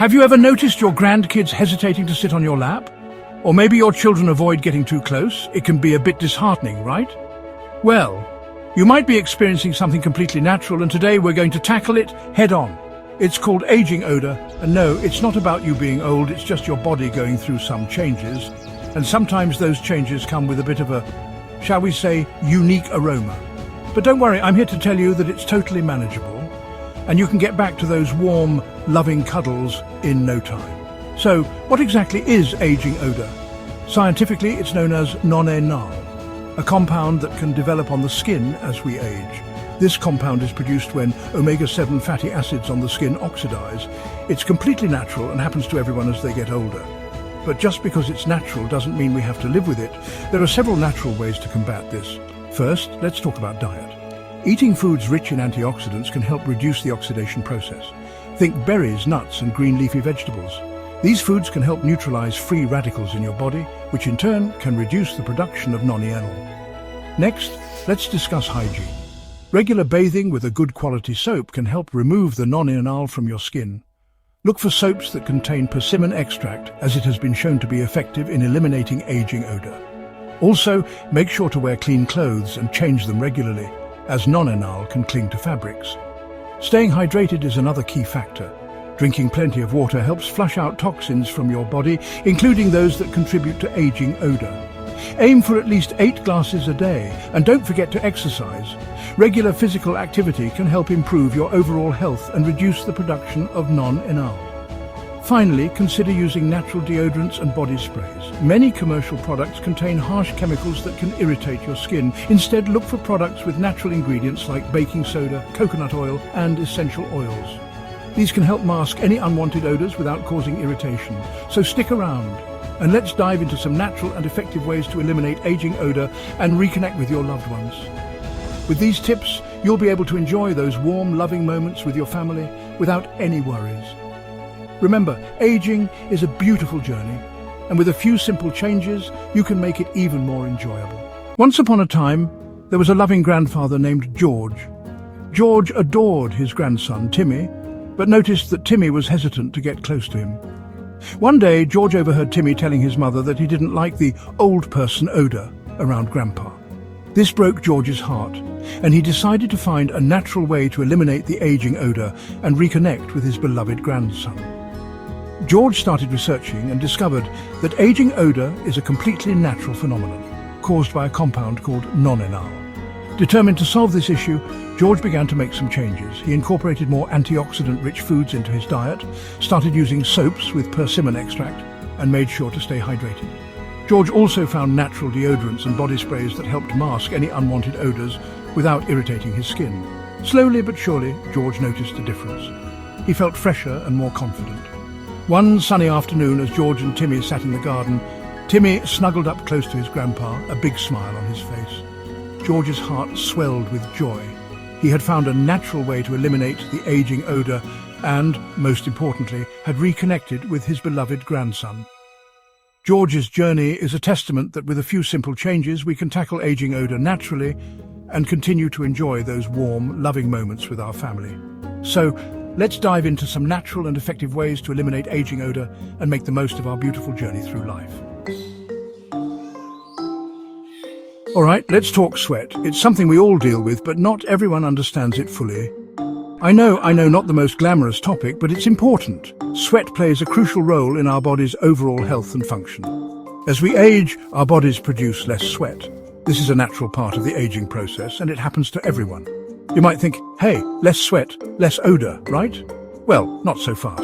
Have you ever noticed your grandkids hesitating to sit on your lap? Or maybe your children avoid getting too close? It can be a bit disheartening, right? Well, you might be experiencing something completely natural, and today we're going to tackle it head on. It's called aging odor, and no, it's not about you being old, it's just your body going through some changes. And sometimes those changes come with a bit of a, shall we say, unique aroma. But don't worry, I'm here to tell you that it's totally manageable, and you can get back to those warm, loving cuddles in no time. So, what exactly is aging odor? Scientifically, it's known as non-enal, a compound that can develop on the skin as we age. This compound is produced when omega-7 fatty acids on the skin oxidize. It's completely natural and happens to everyone as they get older. But just because it's natural doesn't mean we have to live with it. There are several natural ways to combat this. First, let's talk about diet. Eating foods rich in antioxidants can help reduce the oxidation process. Think berries, nuts, and green leafy vegetables. These foods can help neutralize free radicals in your body, which in turn can reduce the production of non-enal. Next, let's discuss hygiene. Regular bathing with a good quality soap can help remove the non-enal from your skin. Look for soaps that contain persimmon extract, as it has been shown to be effective in eliminating aging odor. Also, make sure to wear clean clothes and change them regularly, as non-enal can cling to fabrics. Staying hydrated is another key factor. Drinking plenty of water helps flush out toxins from your body, including those that contribute to aging odor. Aim for at least 8 glasses a day, and don't forget to exercise. Regular physical activity can help improve your overall health and reduce the production of non-enal. Finally, consider using natural deodorants and body sprays. Many commercial products contain harsh chemicals that can irritate your skin. Instead, look for products with natural ingredients like baking soda, coconut oil, and essential oils. These can help mask any unwanted odors without causing irritation. So stick around, and let's dive into some natural and effective ways to eliminate aging odor and reconnect with your loved ones. With these tips, you'll be able to enjoy those warm, loving moments with your family without any worries. Remember, aging is a beautiful journey, and with a few simple changes, you can make it even more enjoyable. Once upon a time, there was a loving grandfather named George. George adored his grandson, Timmy, but noticed that Timmy was hesitant to get close to him. One day, George overheard Timmy telling his mother that he didn't like the old person odor around Grandpa. This broke George's heart, and he decided to find a natural way to eliminate the aging odor and reconnect with his beloved grandson. George started researching and discovered that aging odor is a completely natural phenomenon caused by a compound called non-enal. Determined to solve this issue, George began to make some changes. He incorporated more antioxidant-rich foods into his diet, started using soaps with persimmon extract, and made sure to stay hydrated. George also found natural deodorants and body sprays that helped mask any unwanted odors without irritating his skin. Slowly but surely, George noticed a difference. He felt fresher and more confident. One sunny afternoon, as George and Timmy sat in the garden, Timmy snuggled up close to his grandpa, a big smile on his face. George's heart swelled with joy. He had found a natural way to eliminate the aging odor and, most importantly, had reconnected with his beloved grandson. George's journey is a testament that with a few simple changes we can tackle aging odor naturally and continue to enjoy those warm, loving moments with our family. So, let's dive into some natural and effective ways to eliminate aging odor and make the most of our beautiful journey through life. All right, let's talk sweat. It's something we all deal with, but not everyone understands it fully. I know, not the most glamorous topic, but it's important. Sweat plays a crucial role in our body's overall health and function. As we age, our bodies produce less sweat. This is a natural part of the aging process, and it happens to everyone. You might think, hey, less sweat, less odor, right? Well, not so fast.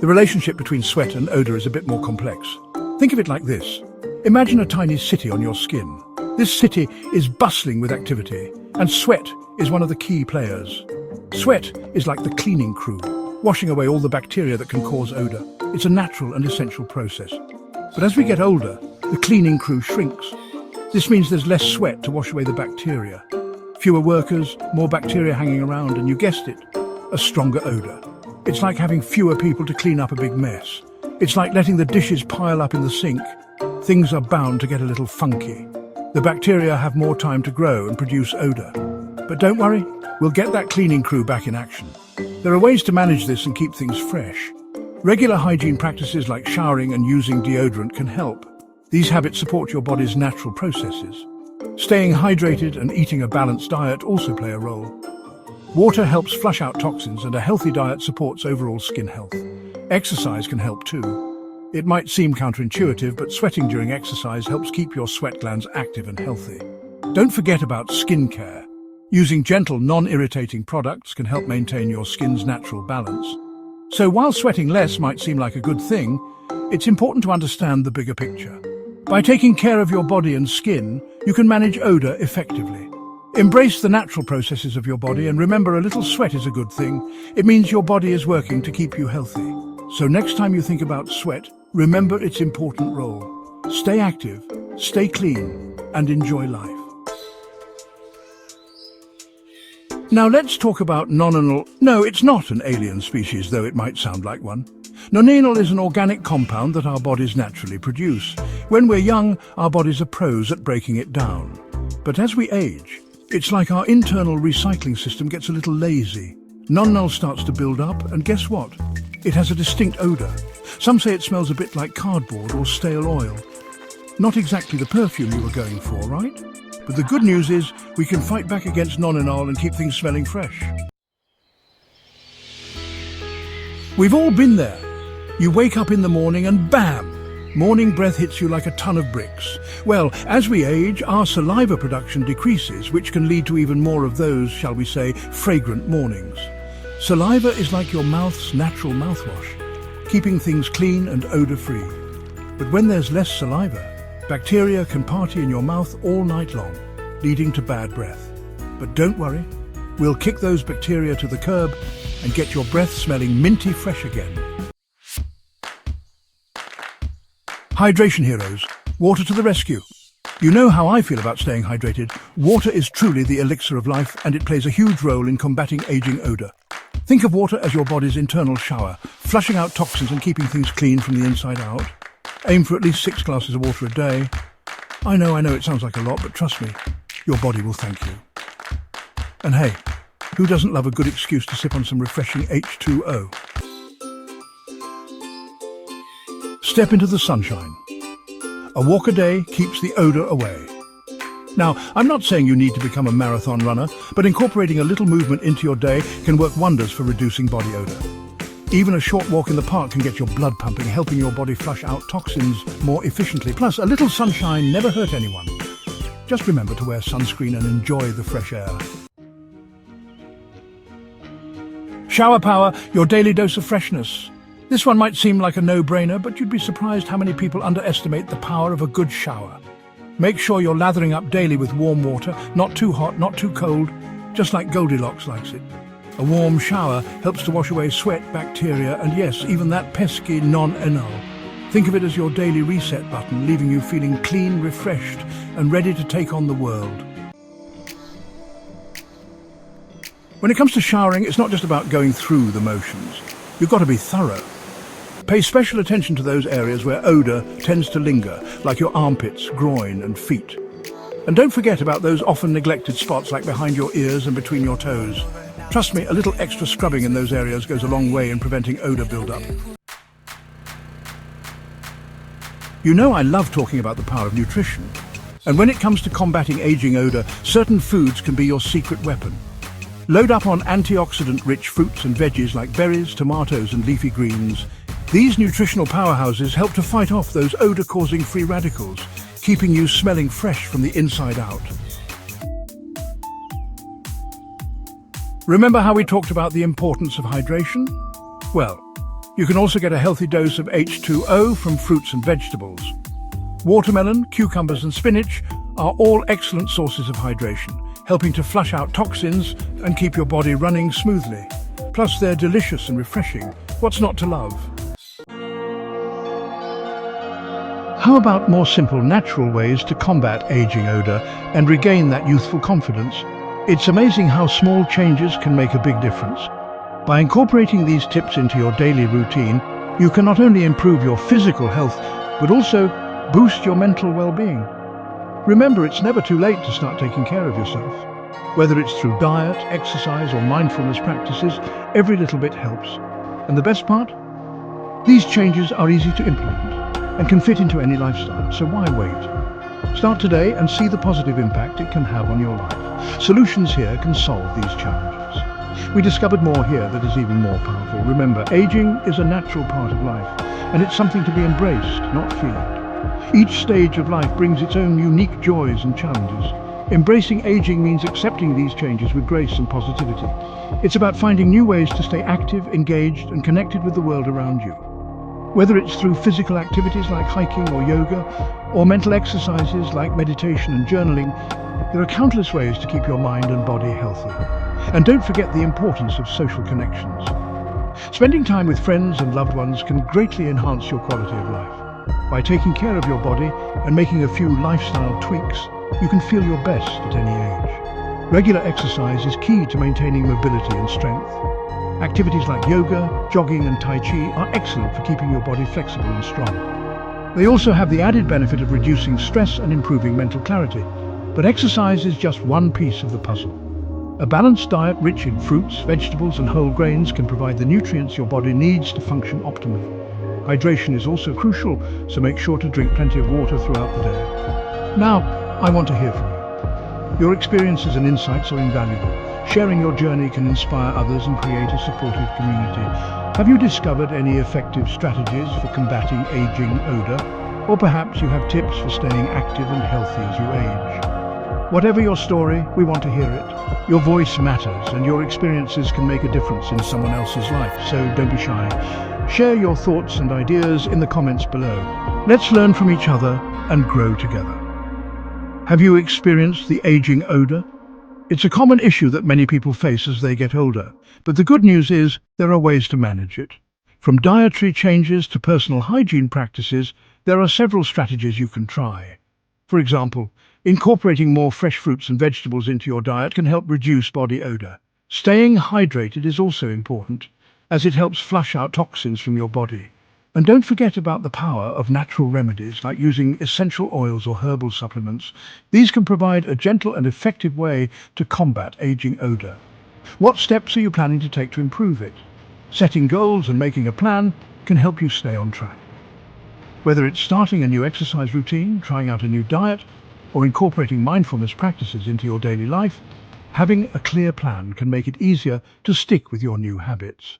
The relationship between sweat and odor is a bit more complex. Think of it like this. Imagine a tiny city on your skin. This city is bustling with activity, and sweat is one of the key players. Sweat is like the cleaning crew, washing away all the bacteria that can cause odor. It's a natural and essential process. But as we get older, the cleaning crew shrinks. This means there's less sweat to wash away the bacteria. Fewer workers, more bacteria hanging around, and you guessed it, a stronger odor. It's like having fewer people to clean up a big mess. It's like letting the dishes pile up in the sink. Things are bound to get a little funky. The bacteria have more time to grow and produce odor. But don't worry, we'll get that cleaning crew back in action. There are ways to manage this and keep things fresh. Regular hygiene practices like showering and using deodorant can help. These habits support your body's natural processes. Staying hydrated and eating a balanced diet also play a role. Water helps flush out toxins, and a healthy diet supports overall skin health. Exercise can help too. It might seem counterintuitive, but sweating during exercise helps keep your sweat glands active and healthy. Don't forget about skincare. Using gentle, non-irritating products can help maintain your skin's natural balance. So while sweating less might seem like a good thing, it's important to understand the bigger picture. By taking care of your body and skin, you can manage odor effectively. Embrace the natural processes of your body, and remember, a little sweat is a good thing. It means your body is working to keep you healthy. So next time you think about sweat, remember its important role. Stay active, stay clean, and enjoy life. Now let's talk about nonenal. No, it's not an alien species, though it might sound like one. Nonenal is an organic compound that our bodies naturally produce. When we're young, our bodies are pros at breaking it down. But as we age, it's like our internal recycling system gets a little lazy. Nonenal starts to build up, and guess what? It has a distinct odor. Some say it smells a bit like cardboard or stale oil. Not exactly the perfume you were going for, right? But the good news is we can fight back against nonenal and keep things smelling fresh. We've all been there. You wake up in the morning and bam! Morning breath hits you like a ton of bricks. Well, as we age, our saliva production decreases, which can lead to even more of those, shall we say, fragrant mornings. Saliva is like your mouth's natural mouthwash, keeping things clean and odor-free. But when there's less saliva, bacteria can party in your mouth all night long, leading to bad breath. But don't worry, we'll kick those bacteria to the curb and get your breath smelling minty fresh again. Hydration heroes, water to the rescue. You know how I feel about staying hydrated. Water is truly the elixir of life, and it plays a huge role in combating aging odor. Think of water as your body's internal shower, flushing out toxins and keeping things clean from the inside out. Aim for at least 6 glasses of water a day. I know it sounds like a lot, but trust me, your body will thank you. And hey, who doesn't love a good excuse to sip on some refreshing H2O? Step into the sunshine. A walk a day keeps the odor away. Now, I'm not saying you need to become a marathon runner, but incorporating a little movement into your day can work wonders for reducing body odor. Even a short walk in the park can get your blood pumping, helping your body flush out toxins more efficiently. Plus, a little sunshine never hurt anyone. Just remember to wear sunscreen and enjoy the fresh air. Shower power, your daily dose of freshness. This one might seem like a no-brainer, but you'd be surprised how many people underestimate the power of a good shower. Make sure you're lathering up daily with warm water, not too hot, not too cold, just like Goldilocks likes it. A warm shower helps to wash away sweat, bacteria, and yes, even that pesky nonenal. Think of it as your daily reset button, leaving you feeling clean, refreshed, and ready to take on the world. When it comes to showering, it's not just about going through the motions. You've got to be thorough. Pay special attention to those areas where odor tends to linger, like your armpits, groin, and feet. And don't forget about those often neglected spots like behind your ears and between your toes. Trust me, a little extra scrubbing in those areas goes a long way in preventing odor buildup. You know I love talking about the power of nutrition. And when it comes to combating aging odor, certain foods can be your secret weapon. Load up on antioxidant-rich fruits and veggies like berries, tomatoes, and leafy greens. These nutritional powerhouses help to fight off those odor-causing free radicals, keeping you smelling fresh from the inside out. Remember how we talked about the importance of hydration? Well, you can also get a healthy dose of H2O from fruits and vegetables. Watermelon, cucumbers, and spinach are all excellent sources of hydration, helping to flush out toxins and keep your body running smoothly. Plus, they're delicious and refreshing. What's not to love? How about more simple, natural ways to combat aging odor and regain that youthful confidence? It's amazing how small changes can make a big difference. By incorporating these tips into your daily routine, you can not only improve your physical health, but also boost your mental well-being. Remember, it's never too late to start taking care of yourself. Whether it's through diet, exercise, or mindfulness practices, every little bit helps. And the best part? These changes are easy to implement and can fit into any lifestyle, so why wait? Start today and see the positive impact it can have on your life. Solutions here can solve these challenges. We discovered more here that is even more powerful. Remember, aging is a natural part of life, and it's something to be embraced, not feared. Each stage of life brings its own unique joys and challenges. Embracing aging means accepting these changes with grace and positivity. It's about finding new ways to stay active, engaged, and connected with the world around you. Whether it's through physical activities like hiking or yoga, or mental exercises like meditation and journaling, there are countless ways to keep your mind and body healthy. And don't forget the importance of social connections. Spending time with friends and loved ones can greatly enhance your quality of life. By taking care of your body and making a few lifestyle tweaks, you can feel your best at any age. Regular exercise is key to maintaining mobility and strength. Activities like yoga, jogging and Tai Chi are excellent for keeping your body flexible and strong. They also have the added benefit of reducing stress and improving mental clarity. But exercise is just one piece of the puzzle. A balanced diet rich in fruits, vegetables and whole grains can provide the nutrients your body needs to function optimally. Hydration is also crucial, so make sure to drink plenty of water throughout the day. Now, I want to hear from you. Your experiences and insights are invaluable. Sharing your journey can inspire others and create a supportive community. Have you discovered any effective strategies for combating aging odor? Or perhaps you have tips for staying active and healthy as you age? Whatever your story, we want to hear it. Your voice matters, and your experiences can make a difference in someone else's life, so don't be shy. Share your thoughts and ideas in the comments below. Let's learn from each other and grow together. Have you experienced the aging odor? It's a common issue that many people face as they get older, but the good news is there are ways to manage it. From dietary changes to personal hygiene practices, there are several strategies you can try. For example, incorporating more fresh fruits and vegetables into your diet can help reduce body odor. Staying hydrated is also important, as it helps flush out toxins from your body. And don't forget about the power of natural remedies like using essential oils or herbal supplements. These can provide a gentle and effective way to combat aging odor. What steps are you planning to take to improve it? Setting goals and making a plan can help you stay on track. Whether it's starting a new exercise routine, trying out a new diet, or incorporating mindfulness practices into your daily life, having a clear plan can make it easier to stick with your new habits.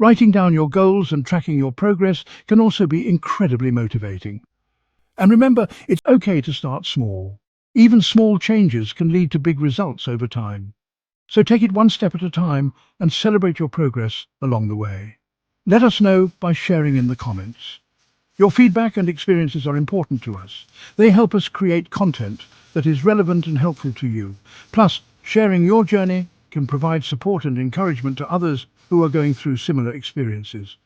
Writing down your goals and tracking your progress can also be incredibly motivating. And remember, it's okay to start small. Even small changes can lead to big results over time. So take it one step at a time and celebrate your progress along the way. Let us know by sharing in the comments. Your feedback and experiences are important to us. They help us create content that is relevant and helpful to you. Plus, sharing your journey can provide support and encouragement to others who are going through similar experiences.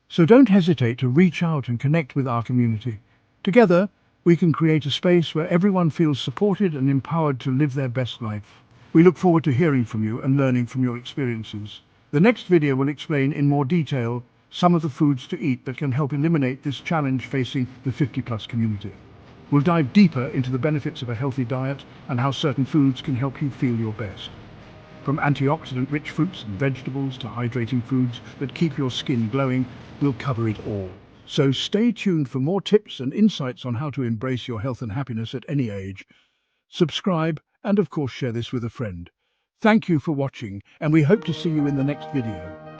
So don't hesitate to reach out and connect with our community. Together, we can create a space where everyone feels supported and empowered to live their best life. We look forward to hearing from you and learning from your experiences. The next video will explain in more detail some of the foods to eat that can help eliminate this challenge facing the 50-plus community. We'll dive deeper into the benefits of a healthy diet and how certain foods can help you feel your best. From antioxidant-rich fruits and vegetables to hydrating foods that keep your skin glowing, we'll cover it all. So stay tuned for more tips and insights on how to embrace your health and happiness at any age. Subscribe and of course share this with a friend. Thank you for watching, and we hope to see you in the next video.